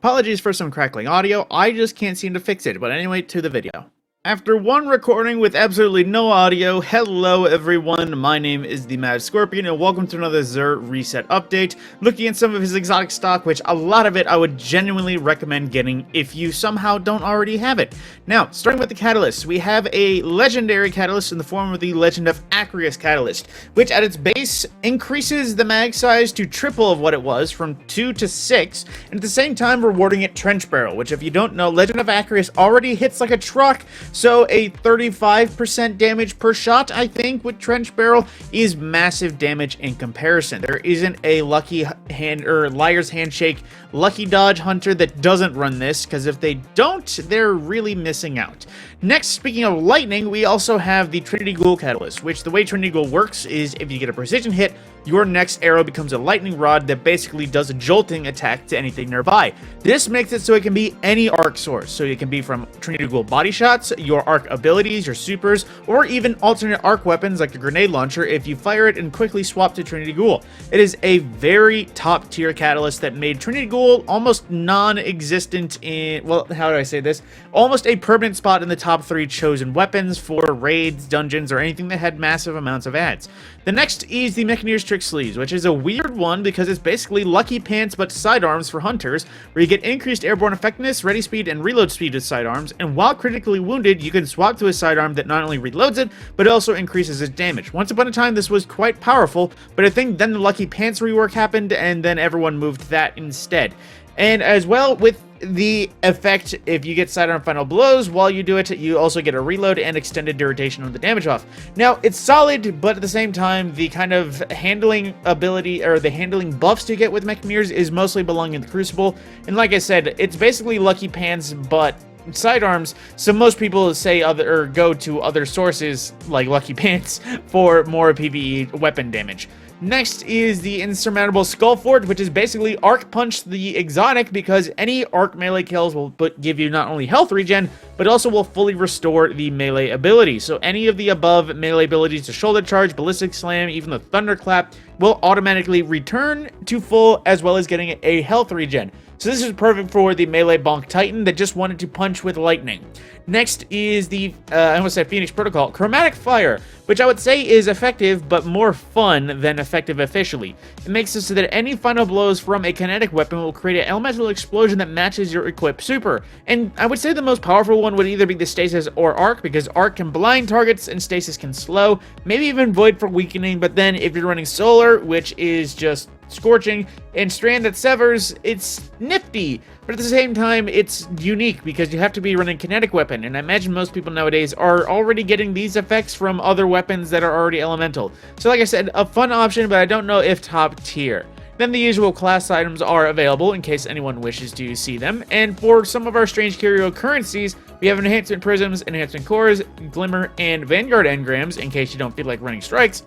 Apologies for some crackling audio, I just can't seem to fix it, but anyway, to the video. After one recording with absolutely no audio, hello everyone, my name is TheMadScorpyon and welcome to another Xur Reset update, looking at some of his exotic stock, which a lot of it I would genuinely recommend getting if you somehow don't already have it. Now, starting with the catalysts, we have a legendary catalyst in the form of the Legend of Aquiring catalyst, which at its base increases the mag size to triple of what it was, from 2 to 6, and at the same time rewarding it Trench Barrel, which if you don't know, Legend of Aquiring already hits like a truck. So a 35% damage per shot, I think, with Trench Barrel is massive damage in comparison. There isn't a lucky hand or Liar's Handshake lucky dodge hunter that doesn't run this, because if they don't, they're really missing out. Next, speaking of lightning, we also have the Trinity Ghoul catalyst, which the way Trinity Ghoul works is if you get a precision hit, your next arrow becomes a lightning rod that basically does a jolting attack to anything nearby. This makes it so it can be any arc source, so it can be from Trinity Ghoul body shots, your arc abilities, your supers, or even alternate arc weapons like the grenade launcher if you fire it and quickly swap to Trinity Ghoul. It is a very top tier catalyst that made Trinity Ghoul almost non-existent in, well, how do I say this? Almost a permanent spot in the top 3 chosen weapons for raids, dungeons, or anything that had massive amounts of ads. The next is the Mechaneer's Trick Sleeves, which is a weird one because it's basically Lucky Pants but sidearms for hunters, where you get increased airborne effectiveness, ready speed, and reload speed with sidearms, and while critically wounded, you can swap to a sidearm that not only reloads it, but also increases its damage. Once upon a time, this was quite powerful, but I think then the Lucky Pants rework happened, and then everyone moved to that instead. And as well, with the effect, if you get sidearm final blows while you do it, you also get a reload and extended duration on the damage buff. Now, it's solid, but at the same time, the kind of handling ability, or the handling buffs you get with Mechaneers is mostly belonging in the Crucible. And like I said, it's basically Lucky Pants, but sidearms, so most people say other, or go to other sources like Lucky Pants for more PvE weapon damage. Next is the Insurmountable Skullfort, which is basically Arc Punch the exotic, because any arc melee kills will give you not only health regen, but also will fully restore the melee ability. So any of the above melee abilities, the Shoulder Charge, Ballistic Slam, even the Thunderclap, will automatically return to full, as well as getting a health regen. So this is perfect for the melee bonk titan that just wanted to punch with lightning. Next is the, I almost said Phoenix Protocol, Chromatic Fire, which I would say is effective, but more fun than effective officially. It makes it so that any final blows from a kinetic weapon will create an elemental explosion that matches your equipped super. And I would say the most powerful one would either be the Stasis or Arc, because Arc can blind targets and Stasis can slow, maybe even Void for weakening, but then if you're running Solar, which is just scorching, and Strand that severs, it's nifty, but at the same time it's unique because you have to be running kinetic weapon, and I imagine most people nowadays are already getting these effects from other weapons that are already elemental. So like I said, a fun option, but I don't know if top tier. Then the usual class items are available in case anyone wishes to see them, and for some of our strange curio currencies, we have enhancement prisms, enhancement cores, glimmer, and vanguard engrams in case you don't feel like running strikes.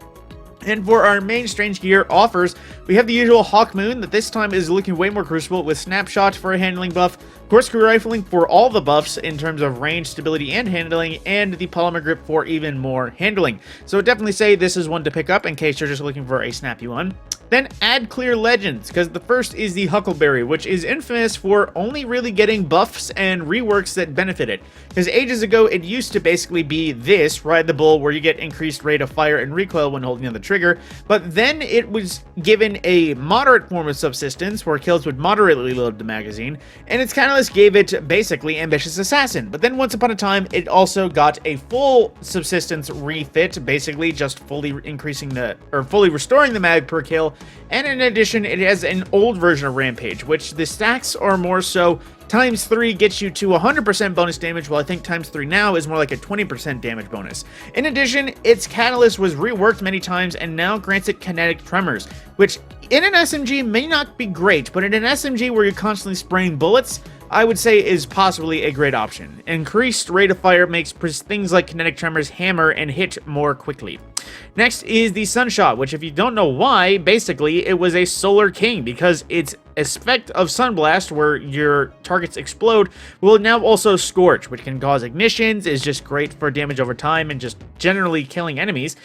And for our main Strange Gear offers, we have the usual Hawk Moon that this time is looking way more crucible, with Snapshot for a handling buff, Corkscrew Rifling for all the buffs in terms of range, stability, and handling, and the Polymer Grip for even more handling. So definitely say this is one to pick up in case you're just looking for a snappy one. Then add Clear Legends, because the first is the Huckleberry, which is infamous for only really getting buffs and reworks that benefit it. Because ages ago, it used to basically be this, Ride the Bull, where you get increased rate of fire and recoil when holding on the trigger, but then it was given a moderate form of subsistence, where kills would moderately load the magazine, and its catalyst gave it basically Ambitious Assassin. But then once upon a time, it also got a full subsistence refit, basically just fully increasing the, or fully restoring the mag per kill. And in addition, it has an old version of Rampage, which the stacks are more so times 3 gets you to 100% bonus damage, while I think times 3 now is more like a 20% damage bonus. In addition, its catalyst was reworked many times and now grants it kinetic tremors, which in an SMG may not be great, but in an SMG where you're constantly spraying bullets, I would say is possibly a great option. Increased rate of fire makes things like kinetic tremors hammer and hit more quickly. Next is the Sunshot, which if you don't know why, basically it was a Solar King, because its effect of Sunblast, where your targets explode, will now also Scorch, which can cause ignitions, is just great for damage over time and just generally killing enemies.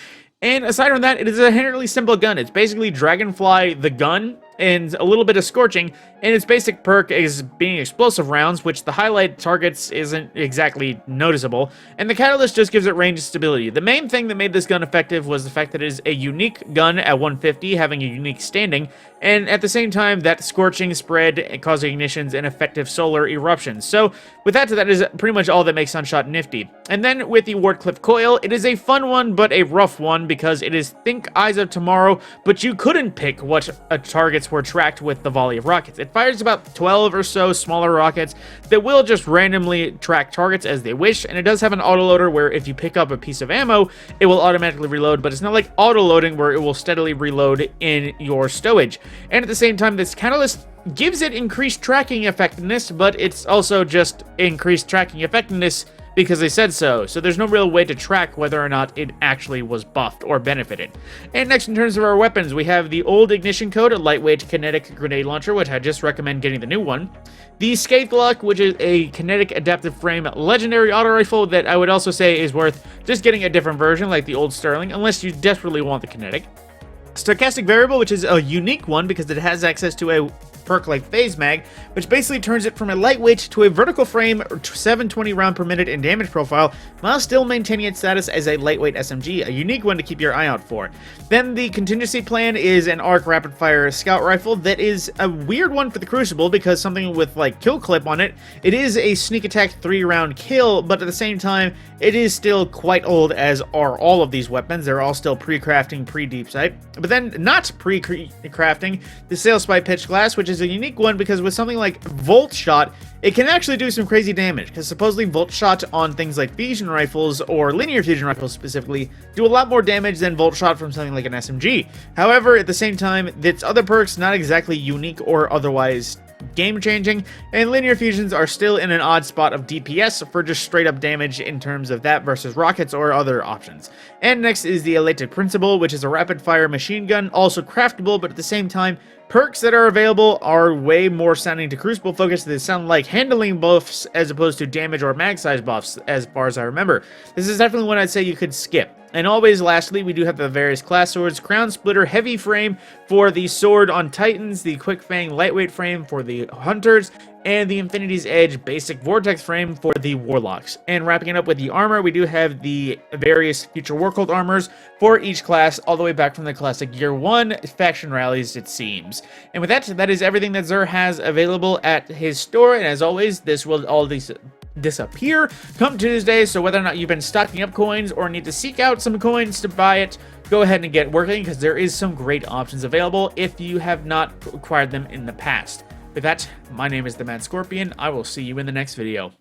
And aside from that, it is a inherently simple gun. It's basically Dragonfly the gun, and a little bit of scorching, and its basic perk is being explosive rounds, which the highlight targets isn't exactly noticeable, and the catalyst just gives it range stability. The main thing that made this gun effective was the fact that it is a unique gun at 150, having a unique standing, and at the same time, that scorching spread causing ignitions and effective solar eruptions. So with that is pretty much all that makes Sunshot nifty. And then with the Wardcliffe coil, it is a fun one, but a rough one, because it is think Eyes of Tomorrow, but you couldn't pick what targets were tracked with the volley of rockets. It fires about 12 or so smaller rockets that will just randomly track targets as they wish, and it does have an autoloader where if you pick up a piece of ammo, it will automatically reload, but it's not like autoloading where it will steadily reload in your stowage. And at the same time, this catalyst gives it increased tracking effectiveness, but it's also just increased tracking effectiveness because they said so. So there's no real way to track whether or not it actually was buffed or benefited. And next, in terms of our weapons, we have the old ignition code, a lightweight kinetic grenade launcher, which I just recommend getting the new one. The Scathe Glock, which is a kinetic adaptive frame legendary auto rifle that I would also say is worth just getting a different version like the old Sterling, unless you desperately want the kinetic. Stochastic Variable, which is a unique one because it has access to a perk like Phase Mag, which basically turns it from a lightweight to a vertical frame 720 round per minute in damage profile, while still maintaining its status as a lightweight SMG, a unique one to keep your eye out for. Then the contingency plan is an arc rapid fire scout rifle that is a weird one for the Crucible because something with like kill clip on it. It is a sneak attack 3-round kill, but at the same time, it is still quite old, as are all of these weapons. They're all still pre-crafting, pre-deep sight. But then not pre-crafting the Sail Spy Pitch Glass, which is a unique one because with something like Volt Shot, it can actually do some crazy damage, because supposedly Volt Shot on things like fusion rifles, or linear fusion rifles specifically, do a lot more damage than Volt Shot from something like an SMG. However, at the same time, its other perks not exactly unique or otherwise game-changing, and linear fusions are still in an odd spot of DPS for just straight-up damage in terms of that versus rockets or other options. And next is the Elated Principle, which is a rapid-fire machine gun, also craftable, but at the same time, perks that are available are way more sounding to Crucible focused. They sound like handling buffs as opposed to damage or mag size buffs, as far as I remember. This is definitely one I'd say you could skip. And always, lastly, we do have the various class swords. Crown Splitter heavy frame for the sword on Titans, the Quick Fang lightweight frame for the Hunters, and the Infinity's Edge basic Vortex frame for the Warlocks. And wrapping it up with the armor, we do have the various future War Cult armors for each class, all the way back from the classic Year 1 faction rallies, it seems. And with that is everything that Xur has available at his store, and as always, this will all these disappear come Tuesday, so whether or not you've been stocking up coins or need to seek out some coins to buy it, go ahead and get working, because there is some great options available if you have not acquired them in the past. With that, my name is TheMadScorpyon. I will see you in the next video.